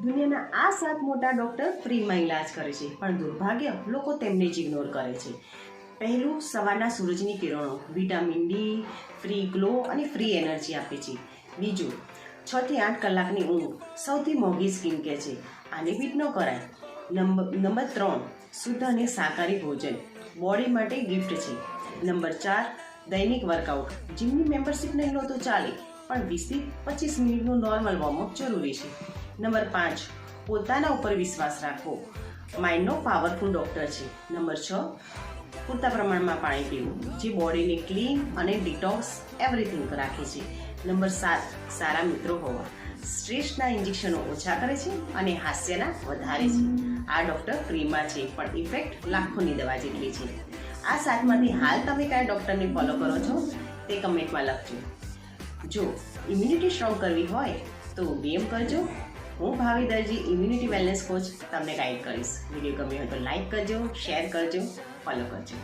દુનિયાના આ 7 મોટા ડૉક્ટર ફ્રીમાં ઇલાજ કરે છે, પણ દુર્ભાગ્ય લોકો તેમને જ ઇગ્નોર કરે છે. પહેલું, સવારના સૂરજની કિરણો વિટામિન ડી, ફ્રી ગ્લો અને ફ્રી એનર્જી આપે છે. બીજું, 6 થી 8 કલાકની ઊંઘ સૌથી મોંઘી સ્કિન કેર છે, આને બીટ ન કરાય. નંબર 3, શુદ્ધ અને શાકાહારી ભોજન બોડી માટે ગિફ્ટ છે. નંબર 4, દૈનિક વર્કઆઉટ. જીમની મેમ્બરશિપ નહીં લો તો ચાલે, પણ 20 થી 25 મિનિટનું નોર્મલ વોર્મઅપ જરૂરી છે. નંબર 5, પોતાના ઉપર વિશ્વાસ રાખવો. માઇન્ડનો પાવરફુલ ડૉક્ટર છે. નંબર 6, પૂરતા પ્રમાણમાં પાણી પીવું, જે બોડીને ક્લીન અને ડિટોક્સ એવરીથિંગ રાખે છે. નંબર 7, સારા મિત્રો હોવા. સ્ટ્રેસના ઇન્જેક્શનો ઓછા કરે છે અને હાસ્યના વધારે છે. આ ડૉક્ટર ફ્રીમાં છે, પણ ઇફેક્ટ લાખોની દવા જેટલી છે. આ 7માંથી હાલ તમે કયા ડૉક્ટરને ફોલો કરો છો તે કમેન્ટમાં લખજો. જો ઇમ્યુનિટી સ્ટ્રોંગ કરવી હોય તો DM કરજો. હું ભાવિ દરજી, ઇમ્યુનિટી વેલનેસ કોચ, તમને ગાઈડ કરીશ. વિડીયો ગમ્યો હોય તો લાઈક કરજો, શેર કરજો, ફોલો કરજો.